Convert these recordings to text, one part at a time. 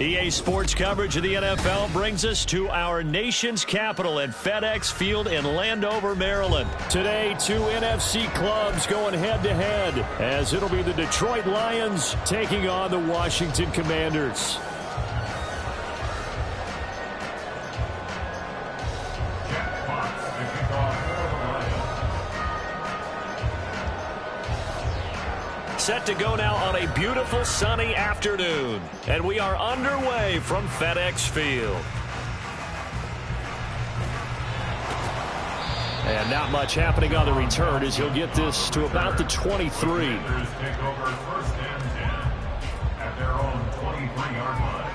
EA Sports coverage of the NFL brings us to our nation's capital at FedEx Field in Landover, Maryland. Today, two NFC clubs going head-to-head as it'll be the Detroit Lions taking on the Washington Commanders. Set to go now on a beautiful sunny afternoon. And we are underway from FedEx Field. And not much happening on the return as he'll get this to about the 23. Take over first and 10 at their own 23-yard line.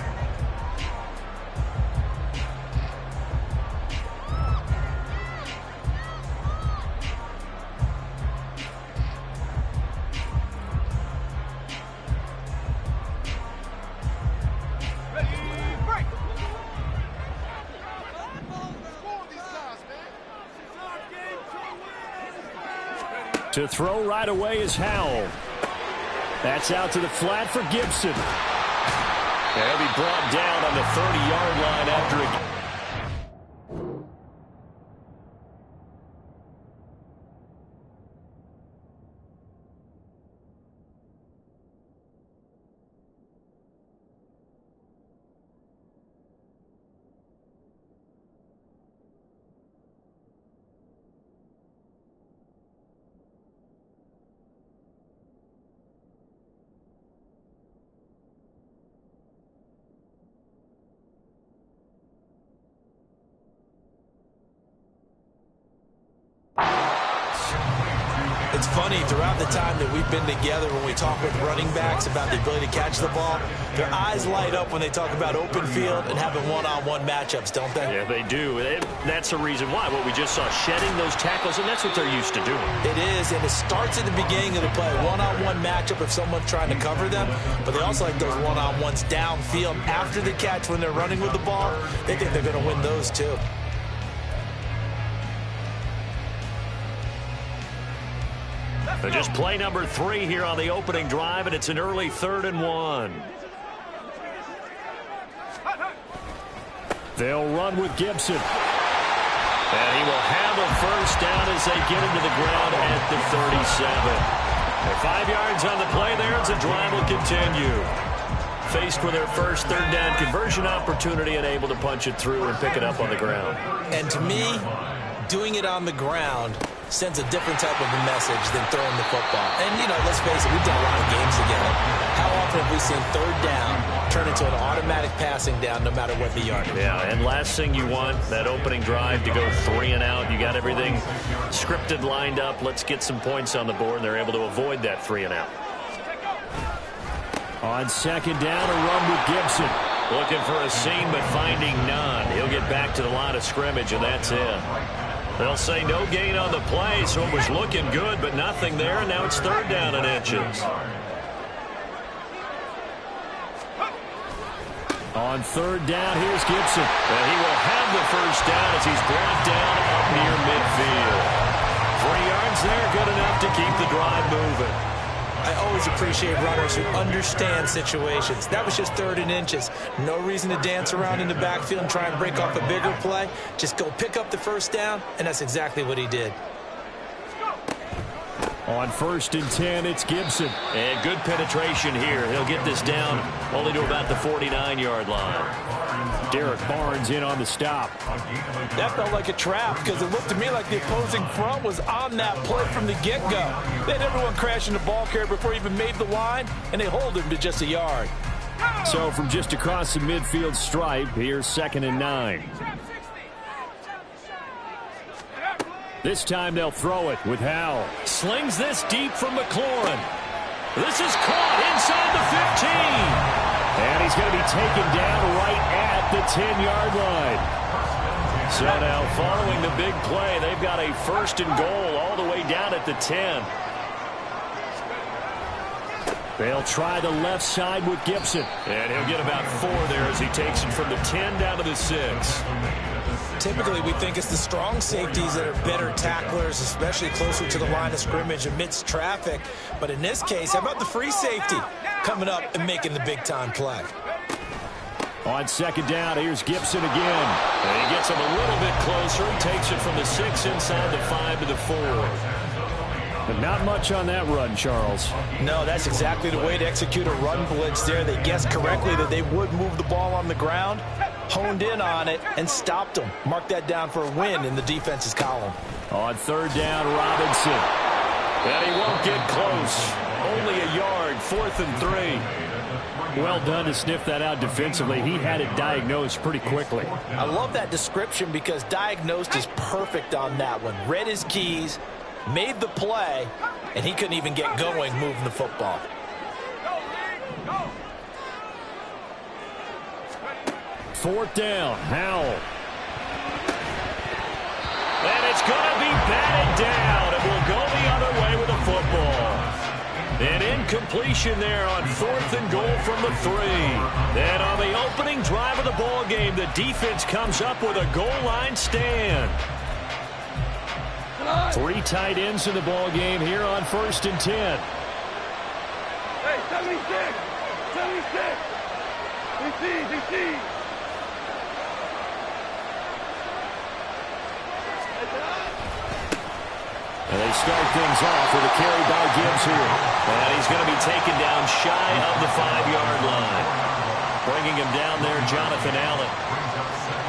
To throw right away is Howell. That's out to the flat for Gibson. And he'll be brought down on the 30-yard line after a... It's funny, throughout the time that we've been together, when we talk with running backs about the ability to catch the ball, their eyes light up when they talk about open field and having one-on-one matchups, don't they? Yeah, they do. That's the reason why. What we just saw, shedding those tackles, and that's what they're used to doing. It is, and it starts at the beginning of the play. One-on-one matchup if someone's trying to cover them, but they also like those one-on-ones downfield after the catch when they're running with the ball. They think they're going to win those, too. So just play number 3 here on the opening drive, and it's an early 3rd and 1. They'll run with Gibson. And he will have a first down as they get him to the ground at the 37. And 5 yards on the play there as the drive will continue. Faced with their first 3rd down conversion opportunity and able to punch it through and pick it up on the ground. And to me, doing it on the ground sends a different type of a message than throwing the football. And, you know, let's face it, we've done a lot of games together. How often have we seen 3rd down turn into an automatic passing down no matter what the yardage? Yeah, and last thing you want, that opening drive to go 3 and out. You got everything scripted, lined up. Let's get some points on the board, and they're able to avoid that 3 and out. On 2nd down, a run with Gibson. Looking for a seam, but finding none. He'll get back to the line of scrimmage, and that's it. They'll say no gain on the play, so it was looking good, but nothing there, and now it's 3rd down and inches. On 3rd down, here's Gibson. And he will have the first down as he's brought down up near midfield. 3 yards there, good enough to keep the drive moving. I always appreciate runners who understand situations. That was just 3rd and inches. No reason to dance around in the backfield and try and break off a bigger play. Just go pick up the first down, and that's exactly what he did. On 1st and 10, it's Gibson. And good penetration here. He'll get this down only to about the 49-yard line. Derek Barnes in on the stop. That felt like a trap because it looked to me like the opposing front was on that play from the get-go. They had everyone crashing the ball carrier before he even made the line, and they hold him to just a yard. So from just across the midfield stripe, here's 2nd and 9. This time they'll throw it with Howell. Slings this deep from McLaurin. This is caught inside the 15. And he's going to be taken down right at the 10-yard line. So now following the big play, they've got a 1st and goal all the way down at the 10. They'll try the left side with Gibson. And he'll get about 4 there as he takes it from the 10 down to the 6. Typically, we think it's the strong safeties that are better tacklers, especially closer to the line of scrimmage amidst traffic. But in this case, how about the free safety coming up and making the big-time play? On second down, here's Gibson again. And he gets him a little bit closer. He takes it from the 6 inside the 5 to the 4. But not much on that run, Charles. No, that's exactly the way to execute a run blitz there. They guessed correctly that they would move the ball on the ground, honed in on it, and stopped them. Mark that down for a win in the defense's column. On third down, Robinson. And he won't get close. Only a yard, 4th and 3. Well done to sniff that out defensively. He had it diagnosed pretty quickly. I love that description because diagnosed is perfect on that one. Read his keys, made the play, and he couldn't even get going moving the football. Fourth down, Howell. And it's going to be batted down. It will go the other way with the football. An incompletion there on 4th and goal from the 3. And on the opening drive of the ball game, the defense comes up with a goal line stand. 3 tight ends in the ball game here on 1st and 10. Hey, 76! 76! DC! And they start things off with a carry by Gibbs here. And he's going to be taken down shy of the 5-yard line. Bringing him down there, Jonathan Allen.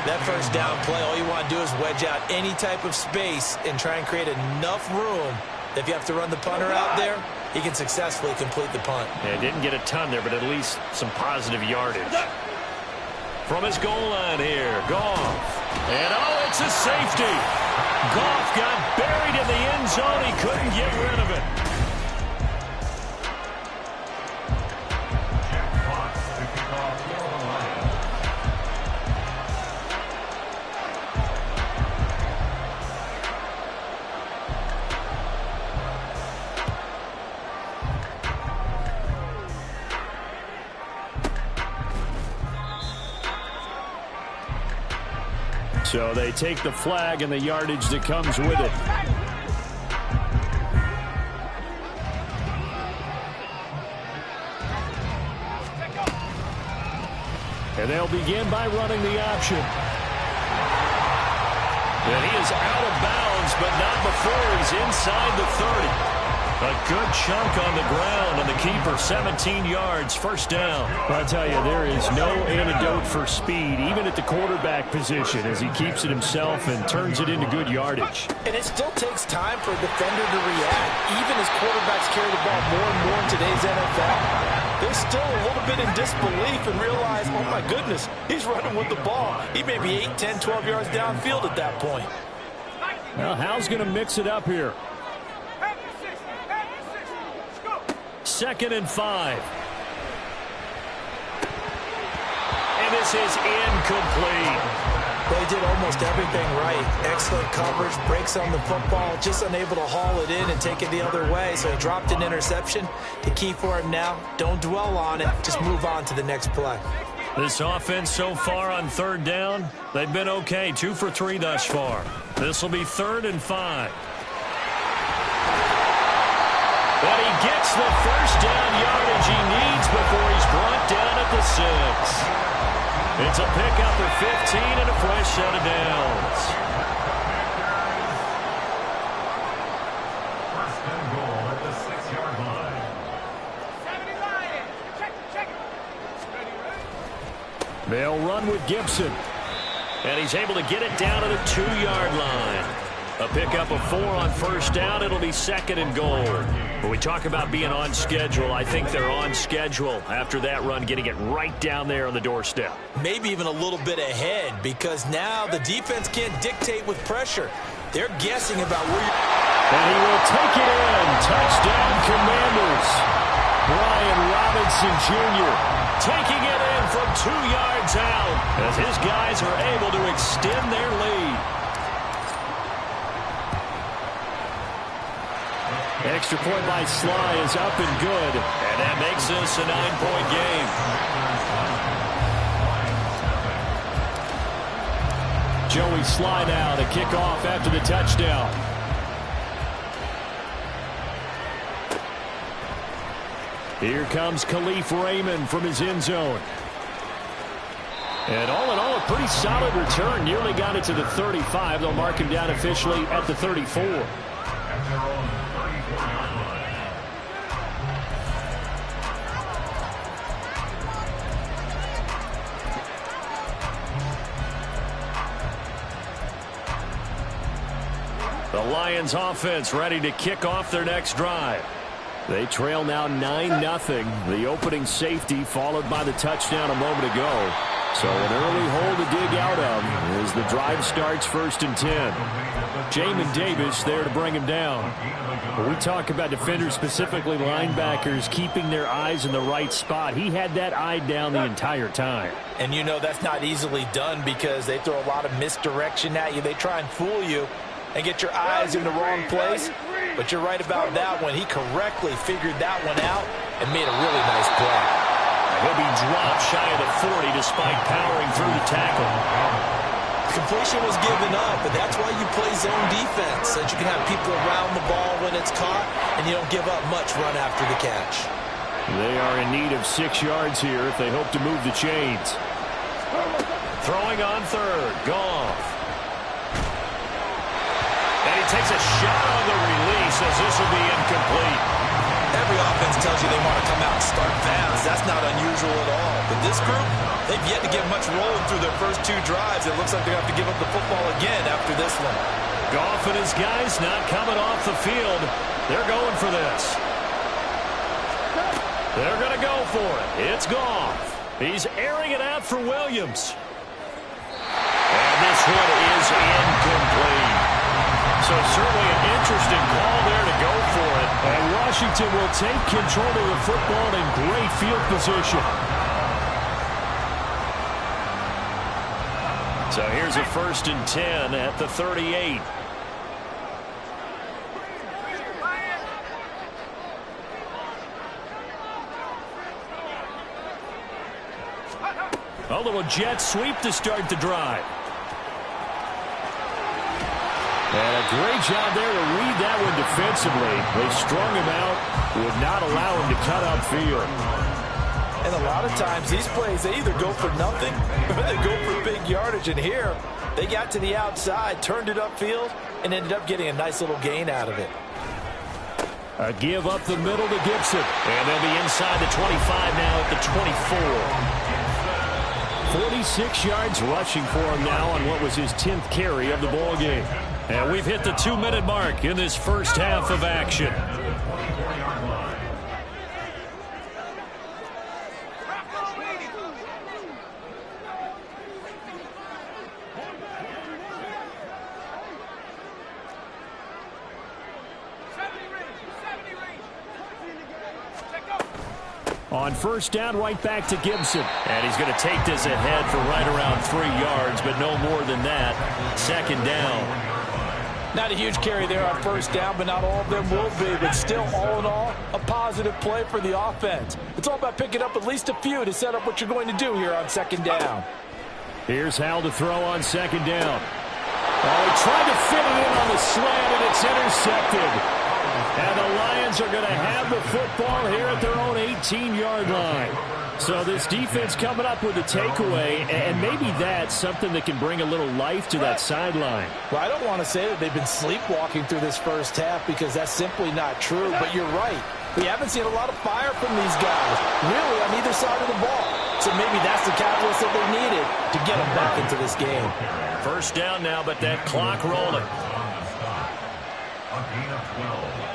That first down play, all you want to do is wedge out any type of space and try and create enough room that if you have to run the punter out there, he can successfully complete the punt. Yeah, didn't get a ton there, but at least some positive yardage. From his goal line here, Goff. And it's a safety. Goff got buried in the end zone. He couldn't get rid of it. So they take the flag and the yardage that comes with it. And they'll begin by running the option. And he is out of bounds, but not before he's inside the 30. A good chunk on the ground, and the keeper 17 yards, first down. I'll tell you, there is no antidote for speed, even at the quarterback position, as he keeps it himself and turns it into good yardage. And it still takes time for a defender to react, even as quarterbacks carry the ball more and more in today's NFL. They're still a little bit in disbelief and realize, oh my goodness, he's running with the ball. He may be 8, 10, 12 yards downfield at that point. Well, Hal's going to mix it up here. 2nd and 5. And this is incomplete. They did almost everything right. Excellent coverage, breaks on the football, just unable to haul it in and take it the other way. So he dropped an interception. The key for him now, don't dwell on it. Just move on to the next play. This offense so far on 3rd down, they've been okay. 2 for 3 thus far. This will be 3rd and 5. But he gets the first down yardage he needs before he's brought down at the 6. It's a pickup of 15 and a fresh set of downs. 1st and goal at the 6-yard line. They'll run with Gibson. And he's able to get it down to the 2-yard line. A pickup of 4 on 1st down. It'll be 2nd and goal. When we talk about being on schedule, I think they're on schedule after that run, getting it right down there on the doorstep. Maybe even a little bit ahead, because now the defense can't dictate with pressure. They're guessing about where you're... And he will take it in. Touchdown, Commanders. Brian Robinson Jr. taking it in from 2 yards out as his guys are able to extend their lead. Extra point by Sly is up and good. And that makes this a 9-point game. Joey Sly now to kick off after the touchdown. Here comes Khalif Raymond from his end zone. And all in all, a pretty solid return. Nearly got it to the 35. They'll mark him down officially at the 34. At their own 34-yard line. The Lions offense ready to kick off their next drive. They trail now 9-0. The opening safety followed by the touchdown a moment ago. So an early hole to dig out of as the drive starts 1st and 10. Jamin Davis there to bring him down. When we talk about defenders, specifically linebackers, keeping their eyes in the right spot, he had that eye down the entire time. And you know that's not easily done because they throw a lot of misdirection at you. They try and fool you and get your eyes in the wrong place. But you're right about that one. He correctly figured that one out and made a really nice play. He'll be dropped shy of the 40 despite powering through the tackle. Completion was given up, but that's why you play zone defense, so that you can have people around the ball when it's caught, and you don't give up much run after the catch. They are in need of 6 yards here if they hope to move the chains. Throwing on 3rd, Goff. And he takes a shot on the release as this will be incomplete. Every offense tells you they want to come out and start fast. That's not unusual at all. But this group, they've yet to get much rolling through their first 2 drives. It looks like they have to give up the football again after this one. Goff and his guys not coming off the field. They're going for this. They're going to go for it. It's Goff. He's airing it out for Williams. And this one is incomplete. So certainly an interesting call there to go for it. And Washington will take control of the football in great field position. So here's a 1st and 10 at the 38. A little jet sweep to start the drive. And a great job there to read that one defensively. They strung him out, would not allow him to cut upfield. And a lot of times these plays, they either go for nothing or they go for big yardage. And here, they got to the outside, turned it upfield, and ended up getting a nice little gain out of it. A give up the middle to Gibson. And they'll be inside the 25 now at the 24. 46 yards rushing for him now on what was his 10th carry of the ball game. And we've hit the 2-minute mark in this first half of action. On 1st down, right back to Gibson. And he's going to take this ahead for right around 3 yards, but no more than that. 2nd down. Not a huge carry there on 1st down, but not all of them will be. But still, all in all, a positive play for the offense. It's all about picking up at least a few to set up what you're going to do here on 2nd down. Here's Howell to throw on 2nd down. Oh, he tried to fit it in on the slant, and it's intercepted. And the Lions are going to have the football here at their own 18-yard line. So this defense coming up with a takeaway, and maybe that's something that can bring a little life to that sideline. Well, I don't want to say that they've been sleepwalking through this first half because that's simply not true, but you're right. We haven't seen a lot of fire from these guys, really, on either side of the ball. So maybe that's the catalyst that they needed to get them back into this game. 1st down now, but that clock rolling. A gain of 12.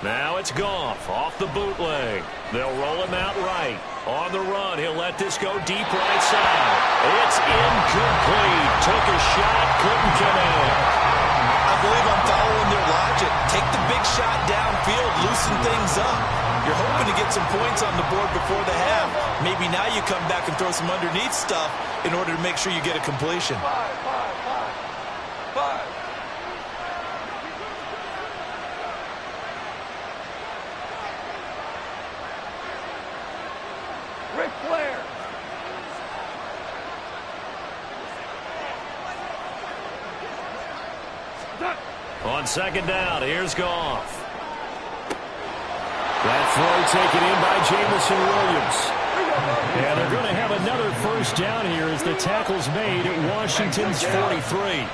Now it's Goff off the bootleg. They'll roll him out right. On the run, he'll let this go deep right side. It's incomplete. Took a shot, couldn't connect. I believe I'm following their logic. Take the big shot downfield, loosen things up. You're hoping to get some points on the board before the half. Maybe now you come back and throw some underneath stuff in order to make sure you get a completion. Five. Ric Flair. On 2nd down, here's Goff. That throw taken in by Jamison Williams. And they're going to have another first down here as the tackle's made at Washington's 43.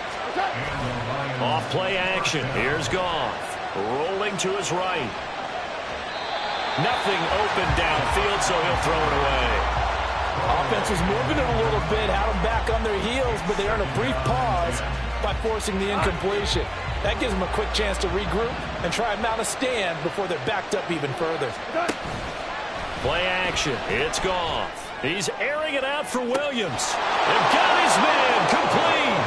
Off play action. Here's Goff. Rolling to his right. Nothing open downfield, so he'll throw it away. Offense was moving it a little bit, had them back on their heels, but they earned a brief pause by forcing the incompletion. That gives them a quick chance to regroup and try and mount a stand before they're backed up even further. Play action. It's Goff. He's airing it out for Williams. And got his man complete.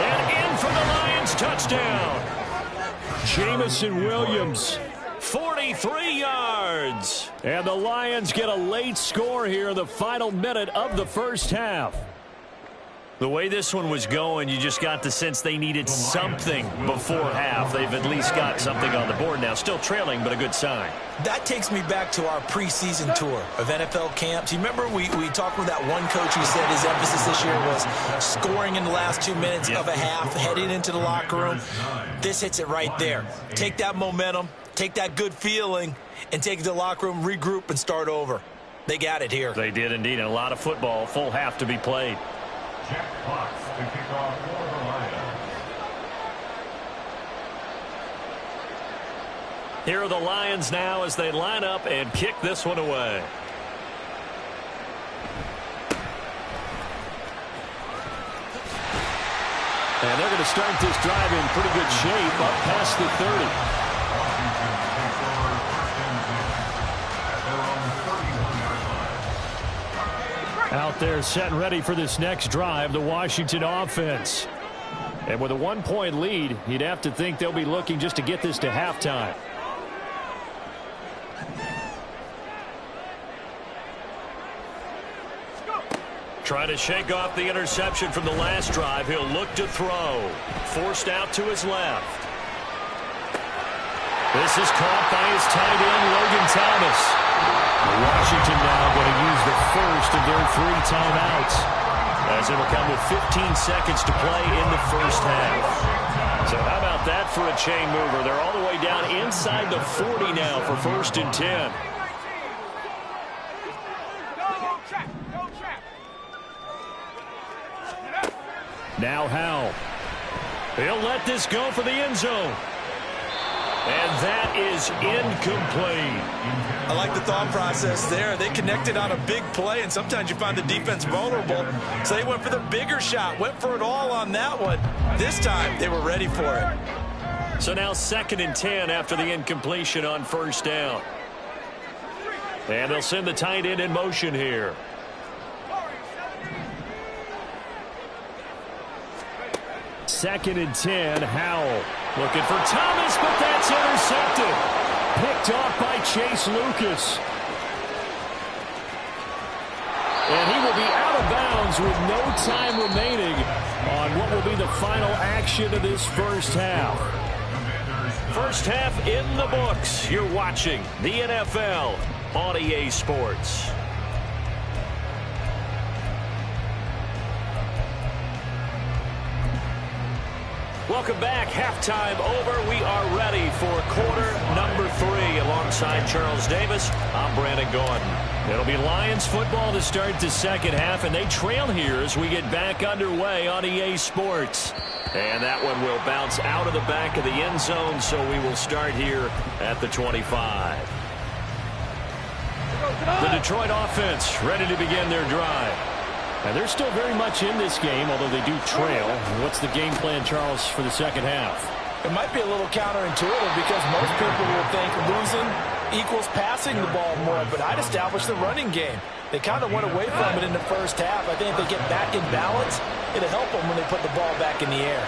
And in for the Lions touchdown. Jamison Williams, 43 yards. And the Lions get a late score here in the final minute of the first half. The way this one was going, you just got the sense they needed something before half. They've at least got something on the board now. Still trailing, but a good sign. That takes me back to our preseason tour of NFL camps. You remember we talked with that one coach who said his emphasis this year was scoring in the last 2 minutes of a half, heading into the locker room. This hits it right there. Take that momentum, take that good feeling, and take it to the locker room, regroup, and start over. They got it here. They did indeed. And a lot of football, full half to be played. Jack Fox to kick off for the Lions. Here are the Lions now as they line up and kick this one away. And they're going to start this drive in pretty good shape up past the 30. Out there set and ready for this next drive, the Washington offense. And with a 1-point lead, you'd have to think they'll be looking just to get this to halftime. Trying to shake off the interception from the last drive. He'll look to throw. Forced out to his left. This is caught by his tight end, Logan Thomas. Washington now going to use the first of their 3 timeouts, as it'll come with 15 seconds to play in the first half. So how about that for a chain mover? They're all the way down inside the 40 now for 1st and 10. Now Howell. He'll let this go for the end zone. And that is incomplete. I like the thought process there. They connected on a big play, and sometimes you find the defense vulnerable. So they went for the bigger shot, went for it all on that one. This time, they were ready for it. So now 2nd and 10 after the incompletion on 1st down. And they'll send the tight end in motion here. Second and 10, Howell. Looking for Thomas, but that's intercepted. Picked off by Chase Lucas. And he will be out of bounds with no time remaining on what will be the final action of this first half. First half in the books. You're watching the NFL on EA Sports. Welcome back. Halftime over. We are ready for quarter number 3. Alongside Charles Davis, I'm Brandon Gordon. It'll be Lions football to start the second half, and they trail here as we get back underway on EA Sports. And that one will bounce out of the back of the end zone, so we will start here at the 25. The Detroit offense ready to begin their drive. And they're still very much in this game, although they do trail. What's the game plan, Charles, for the second half? It might be a little counterintuitive because most people will think losing equals passing the ball more, but I'd establish the running game. They kind of went away from it in the first half. I think if they get back in balance, it'll help them when they put the ball back in the air.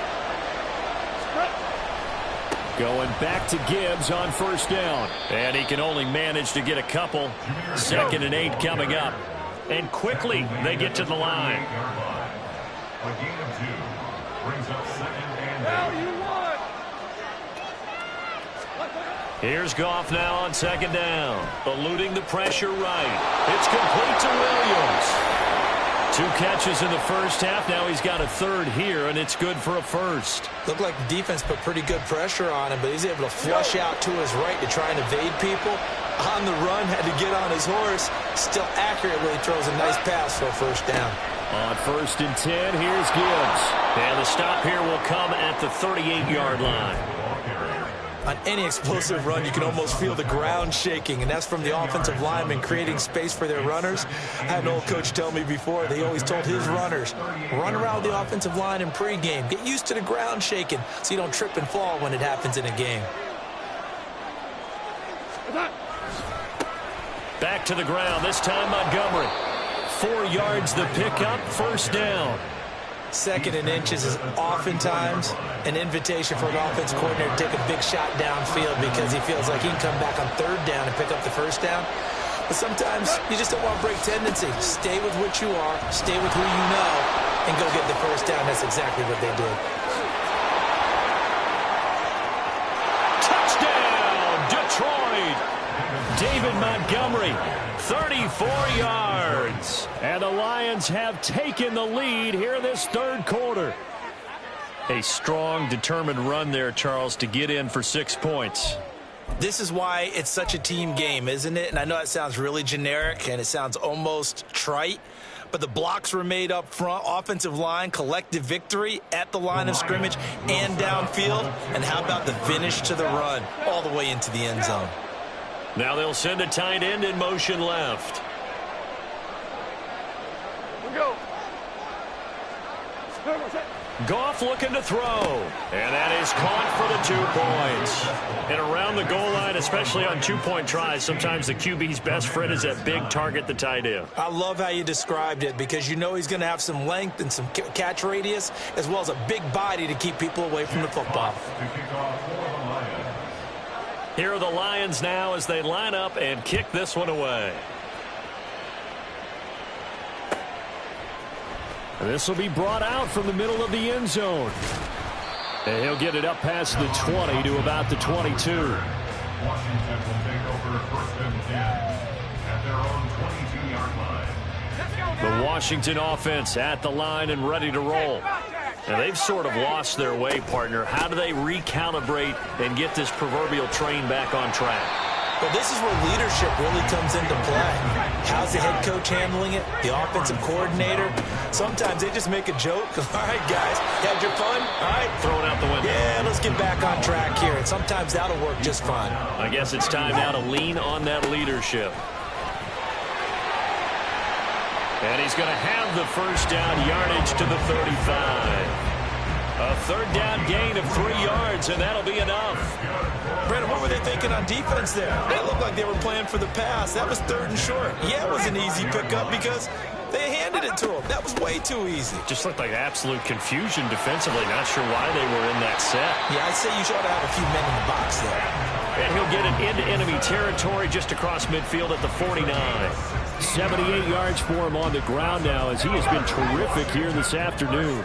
Going back to Gibbs on 1st down. And he can only manage to get a couple. 2nd and 8 coming up. And quickly, they get to the line. A gain of 2 brings up 2nd and 8. Here's Goff now on 2nd down. Eluding the pressure right. It's complete to Williams. 2 catches in the first half. Now he's got a 3rd here, and it's good for a 1st. Looked like the defense put pretty good pressure on him, but he's able to flush out to his right to try and evade people. On the run, had to get on his horse. Still accurately throws a nice pass for a first down. On 1st and 10, here's Gibbs. And the stop here will come at the 38-yard line. On any explosive run, you can almost feel the ground shaking, and that's from the offensive linemen creating space for their runners. I had an old coach tell me before, they always told his runners, run around the offensive line in pregame. Get used to the ground shaking so you don't trip and fall when it happens in a game. Back to the ground, this time Montgomery. 4 yards the pickup, first down. 2nd and inches is oftentimes an invitation for an offense coordinator to take a big shot downfield because he feels like he can come back on 3rd down and pick up the first down. But sometimes you just don't want to break tendency. Stay with what you are, stay with who you know, and go get the first down. That's exactly what they did. Touchdown, Detroit! David Montgomery, 34 yards. And the Lions have taken the lead here in this 3rd quarter. A strong, determined run there, Charles, to get in for 6 points. This is why it's such a team game, isn't it? And I know it sounds really generic and it sounds almost trite, but the blocks were made up front, offensive line, collective victory at the line of scrimmage and downfield. And how about the finish to the run all the way into the end zone? Now they'll send a tight end in motion left. Go. Goff looking to throw. And that is caught for the 2 points. And around the goal line, especially on 2-point tries, sometimes the QB's best friend is that big target, the tight end. I love how you described it because you know he's going to have some length and some catch radius as well as a big body to keep people away from the football. Here are the Lions now as they line up and kick this one away. This will be brought out from the middle of the end zone. And he'll get it up past the 20 to about the 22. Washington will take over 1st and 10 at their own 22-yard line. The Washington offense at the line and ready to roll. And they've sort of lost their way, partner. How do they recalibrate and get this proverbial train back on track? Well, this is where leadership really comes into play. How's the head coach handling it? The offensive coordinator? Sometimes they just make a joke. All right, guys, had your fun? All right. Throw it out the window. Yeah, let's get back on track here. And sometimes that'll work just fine. I guess it's time now to lean on that leadership. And he's going to have the first down, yardage to the 35. A 3rd down gain of 3 yards, and that'll be enough. Brandon, what were they thinking on defense there? It looked like they were playing for the pass. That was 3rd and short. Yeah, it was an easy pickup because they handed it to him. That was way too easy. Just looked like absolute confusion defensively. Not sure why they were in that set. Yeah, I'd say you should have a few men in the box there. And he'll get it into enemy territory just across midfield at the 49. 78 yards for him on the ground now as he has been terrific here this afternoon.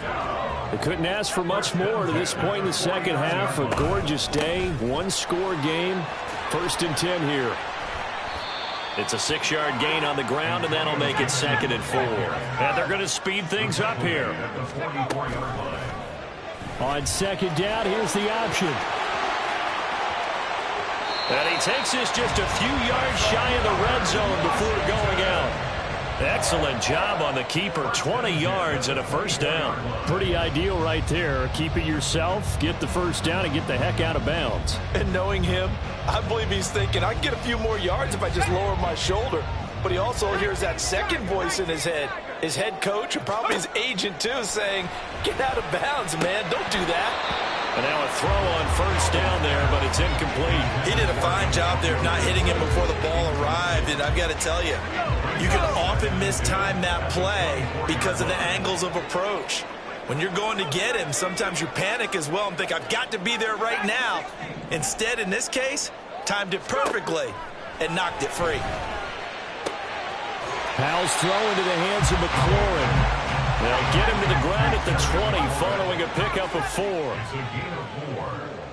They couldn't ask for much more to this point in the second half. A gorgeous day, 1-score game. 1st and 10 here. It's a 6-yard gain on the ground, and that'll make it 2nd and 4. And they're going to speed things up here. On 2nd down, here's the option. And he takes this just a few yards shy of the red zone before going out. Excellent job on the keeper. 20 yards and a first down. Pretty ideal right there. Keep it yourself, get the first down, and get the heck out of bounds. And knowing him, I believe he's thinking, I can get a few more yards if I just lower my shoulder. But he also hears that second voice in his head. His head coach and probably his agent, too, saying, get out of bounds, man. Don't do that. And now a throw on first down there, but it's incomplete. He did a fine job there of not hitting him before the ball arrived. And I've got to tell you, you can often mistime that play because of the angles of approach. When you're going to get him, sometimes you panic as well and think, I've got to be there right now. Instead, in this case, timed it perfectly and knocked it free. Powell's throw into the hands of McLaurin. They'll get him to the ground at the 20 following a pickup of 4. It's a gain of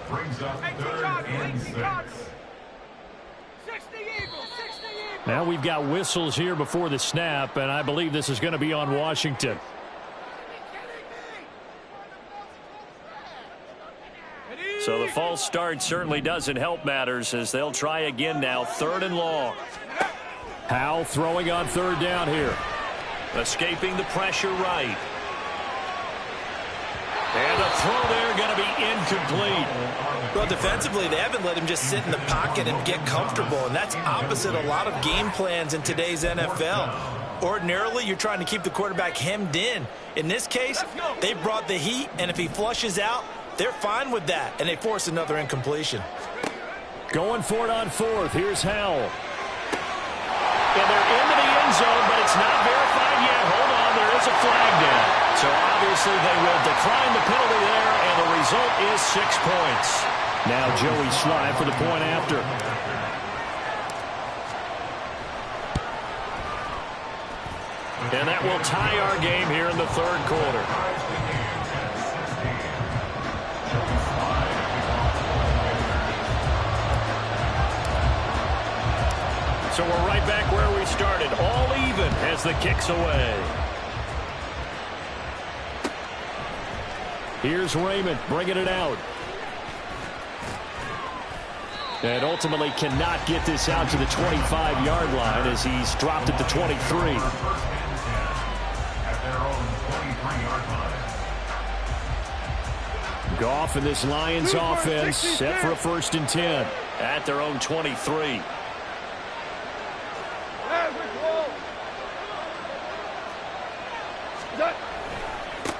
4. Brings up 3rd and 6. Now we've got whistles here before the snap, and I believe this is going to be on So the false start certainly doesn't help matters as they'll try again now, 3rd and long. Howell throwing on 3rd down here. Escaping the pressure right. And the throw there going to be incomplete. Well, defensively, they haven't let him just sit in the pocket and get comfortable, and that's opposite a lot of game plans in today's NFL. Ordinarily, you're trying to keep the quarterback hemmed in. In this case, they brought the heat, and if he flushes out, they're fine with that, and they force another incompletion. Going for it on 4th. Here's Howell. And they're into the end zone, but it's not verified yet. Hold on, there is a flag down. So obviously they will decline the penalty there, and the result is 6 points. Now Joey Slye for the point after. And that will tie our game here in the 3rd quarter. So we're right back where we started, all even as the kick's away. Here's Raymond bringing it out. And ultimately cannot get this out to the 25-yard line as he's dropped at the 23. At their own 23-yard line. Goff and this Lions offense set for a 1st and 10 at their own 23.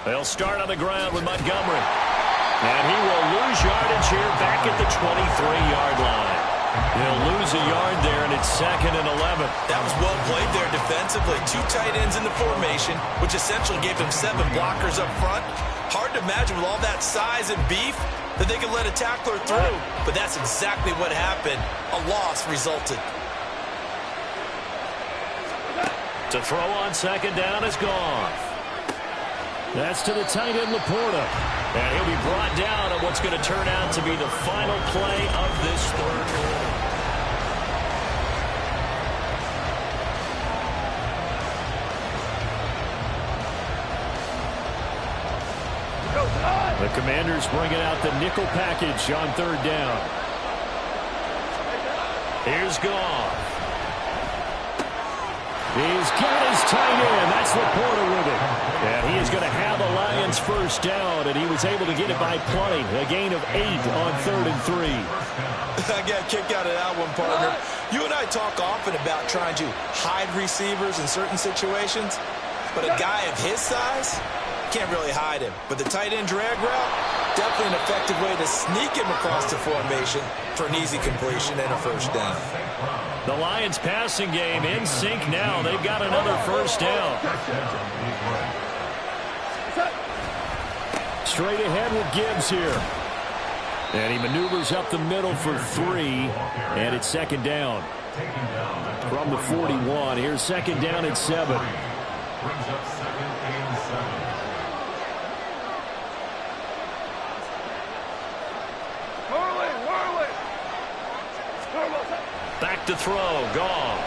They'll start on the ground with Montgomery. And he will lose yardage here back at the 23-yard line. He'll lose a yard there, and it's 2nd and 11. That was well played there defensively. 2 tight ends in the formation, which essentially gave them 7 blockers up front. Hard to imagine with all that size and beef that they could let a tackler through. But that's exactly what happened. A loss resulted. To throw on 2nd down is gone. That's to the tight end, Laporta. And he'll be brought down on what's going to turn out to be the final play of this 3rd quarter. The Commanders bringing out the nickel package on 3rd down. Here's Goff. He's got his tight end. That's Laporta with it. And he is going to have a Lions 1st down, and he was able to get it by plenty. A gain of 8 on 3rd and 3. I got a kick out of that one, partner. You and I talk often about trying to hide receivers in certain situations, but a guy of his size can't really hide him. But the tight end drag route, definitely an effective way to sneak him across the formation for an easy completion and a 1st down. The Lions passing game in sync now. They've got another 1st down. Straight ahead with Gibbs here. And he maneuvers up the middle for 3. And it's 2nd down. From the 41. Here's 2nd down at 7. Brings up 2nd and 7. Back to throw. Goff.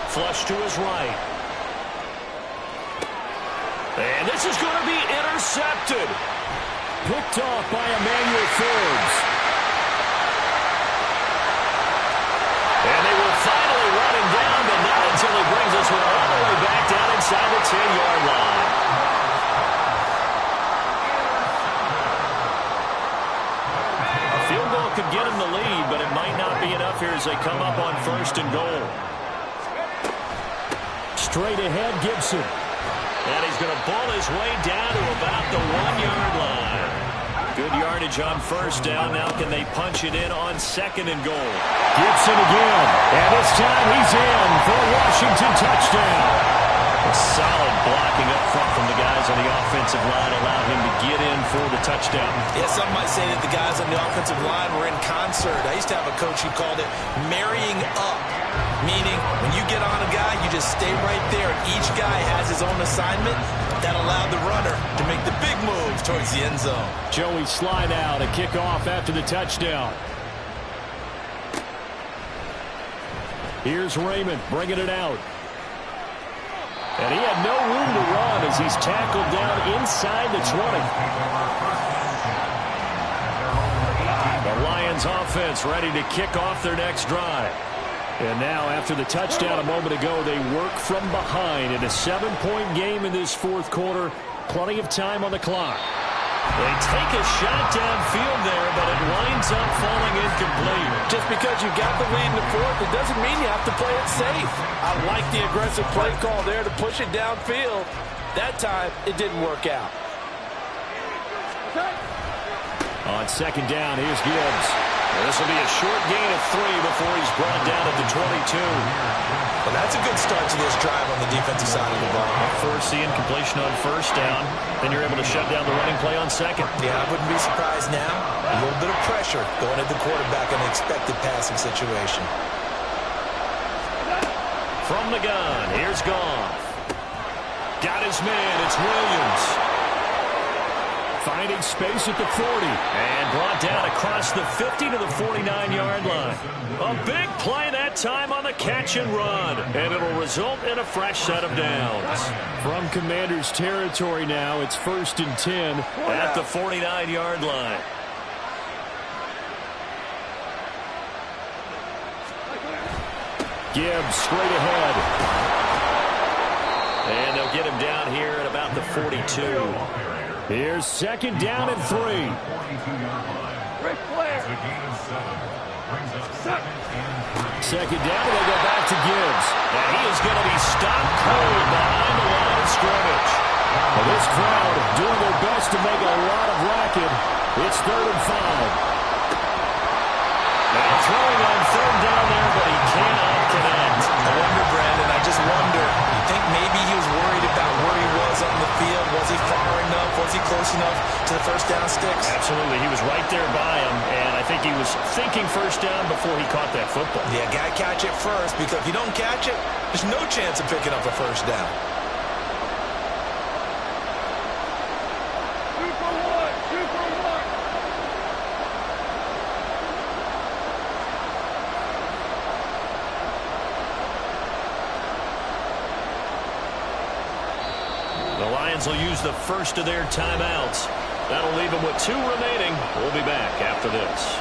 Flush to his right. And this is going to be intercepted. Picked off by Emmanuel Forbes. And they will finally run him down, but not until he brings us all the way back down inside the 10-yard line. Could get him the lead, but it might not be enough here as they come up on 1st and goal. Straight ahead, Gibson. And he's going to ball his way down to about the 1-yard line. Good yardage on 1st down. Now can they punch it in on 2nd and goal? Gibson again. And this time he's in for a Washington touchdown. A solid blocking up front from the guys on the offensive line allowed him to get in for the touchdown. Yeah, some might say that the guys on the offensive line were in concert. I used to have a coach who called it marrying up, meaning when you get on a guy, you just stay right there. Each guy has his own assignment. That allowed the runner to make the big move towards the end zone. Joey Slye now to kick off after the touchdown. Here's Raymond bringing it out. And he had no room to run as he's tackled down inside the 20. Lions offense ready to kick off their next drive. And now, after the touchdown a moment ago, they work from behind in a 7-point game in this fourth quarter. Plenty of time on the clock. They take a shot downfield there, but it winds up falling incomplete. Just because you got the lead in the fourth, it doesn't mean you have to play it safe. I like the aggressive play call there to push it downfield. That time, it didn't work out. On second down, here's Gibbs. This will be a short gain of 3 before he's brought down at the 22. Well, that's a good start to this drive on the defensive side of the ball. Forcing completion on first down. Then you're able to shut down the running play on second. Yeah, I wouldn't be surprised now. A little bit of pressure going at the quarterback in an expected passing situation. From the gun, here's Goff. Got his man, it's Williams. Finding space at the 40. And brought down across the 50 to the 49-yard line. A big play that time on the catch and run. And it'll result in a fresh set of downs. From Commanders territory now, it's 1st and 10 at the 49-yard line. Gibbs straight ahead. And they'll get him down here at about the 42. Here's second down and 3. Second down, and they go back to Gibbs. And he is going to be stopped cold behind the line of scrimmage. Well, this crowd doing their best to make a lot of racket. It's 3rd and 5. Now throwing on 3rd down there, but he cannot connect. I wonder, Brandon, I just wonder, you think maybe he was worried about where he was on the field? Was he far enough? Was he close enough to the first down sticks? Absolutely. He was right there by him, and I think he was thinking first down before he caught that football. Yeah, got to catch it first, because if you don't catch it, there's no chance of picking up a first down. 2 for 1, 2 for 1. The Lions will use the first of their timeouts. That'll leave them with 2 remaining. We'll be back after this.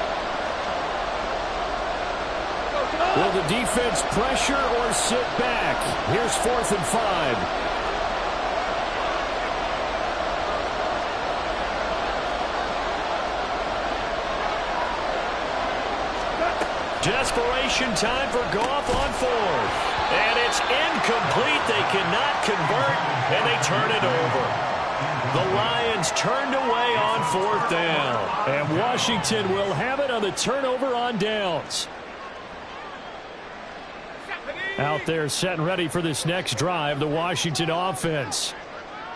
Will the defense pressure or sit back? Here's 4th and 5. Desperation time for Goff on 4th. And it's incomplete. They cannot convert, and they turn it over. The Lions turned away on 4th down. And Washington will have it on the turnover on downs. Out there set and ready for this next drive, the Washington offense.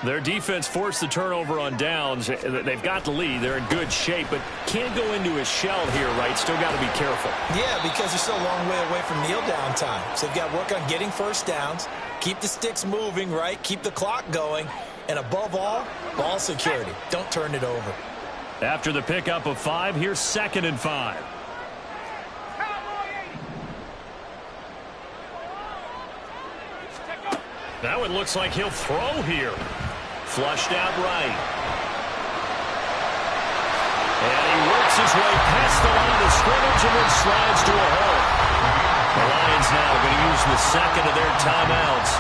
Their defense forced the turnover on downs. They've got the lead. They're in good shape, but can't go into a shell here, right? Still got to be careful. Yeah, because you're still a long way away from kneel down time. So you've got to work on getting first downs, keep the sticks moving, right? Keep the clock going. And above all, ball security. Don't turn it over. After the pickup of 5, here's 2nd and 5. Now it looks like he'll throw here. Flushed out right. And he works his way past the line of scrimmage and then slides to a halt. The Lions now going to use the second of their timeouts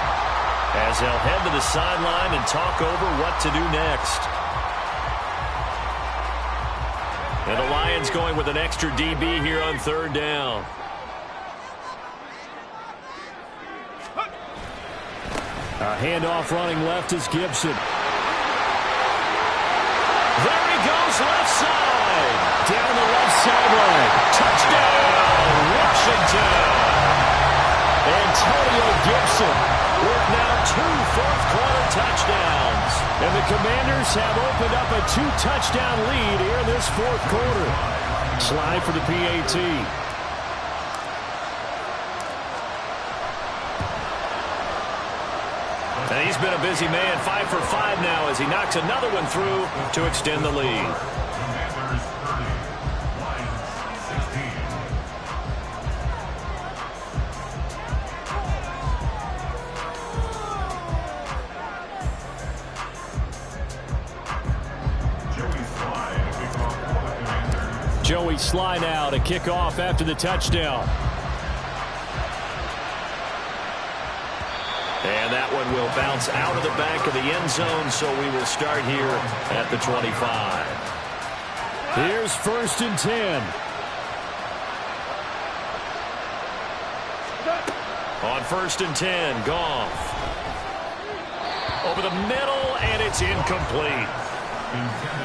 as they'll head to the sideline and talk over what to do next. And the Lions going with an extra DB here on 3rd down. A handoff running left is Gibson. There he goes, left side. Down the left sideline. Touchdown, Washington. Antonio Gibson with now 2 fourth-quarter touchdowns. And the Commanders have opened up a 2-touchdown lead here in this fourth quarter. Slide for the PAT. And he's been a busy man, 5 for 5 now as he knocks another one through to extend the lead. Commanders 30, Lions 16. Joey Sly now to kick off after the touchdown. And that one will bounce out of the back of the end zone, so we will start here at the 25. Here's 1st and 10. On 1st and 10, Goff. Over the middle, and it's incomplete.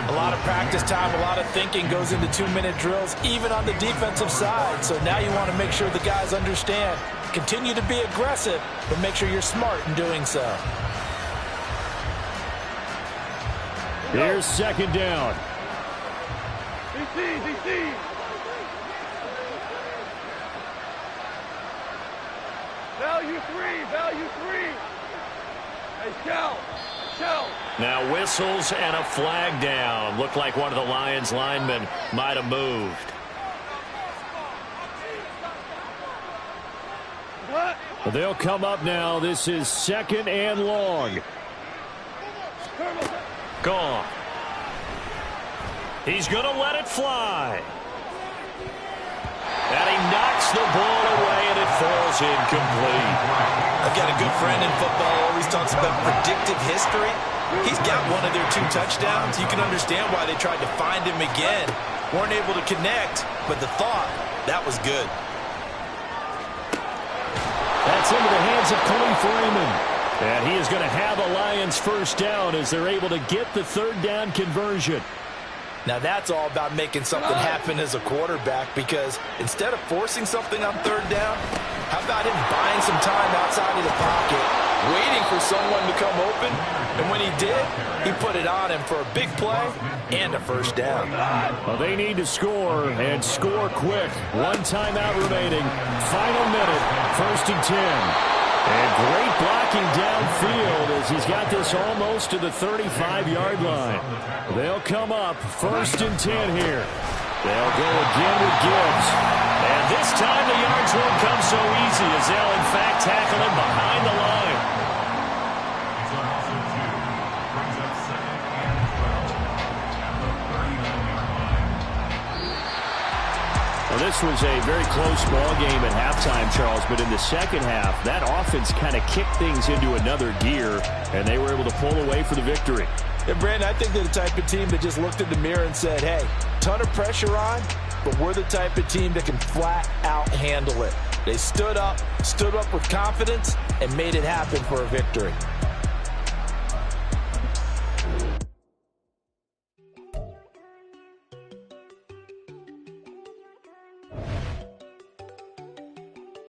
A lot of practice time, a lot of thinking goes into 2-minute drills, even on the defensive side. So now you want to make sure the guys understand. Continue to be aggressive, but make sure you're smart in doing so. Here's 2nd down. DC. Value three. Hey, Shell. Now whistles and a flag down. Looked like one of the Lions linemen might have moved. They'll come up now. This is 2nd and long. Gone. He's going to let it fly. And he knocks the ball away, and it falls incomplete. I've got a good friend in football, always talks about predictive history. He's got one of their 2 touchdowns. You can understand why they tried to find him again. Weren't able to connect, but the thought, that was good. That's into the hands of Khalif Raymond. And he is going to have a Lions 1st down as they're able to get the 3rd down conversion. Now that's all about making something happen as a quarterback, because instead of forcing something on 3rd down, how about him buying some time outside of the pocket, waiting for someone to come open, and when he did, he put it on him for a big play and a 1st down. Well, they need to score, and score quick. 1 timeout remaining. Final minute, 1st and 10. And great blocking downfield as he's got this almost to the 35-yard line. They'll come up 1st and 10 here. They'll go again with Gibbs. And this time the yards won't come so easy as they'll in fact tackle him behind the line. Well, this was a very close ball game at halftime, Charles, but in the second half, that offense kind of kicked things into another gear, and they were able to pull away for the victory. Yeah, Brandon, I think they're the type of team that just looked in the mirror and said, hey, ton of pressure on, but we're the type of team that can flat out handle it. They stood up with confidence, and made it happen for a victory.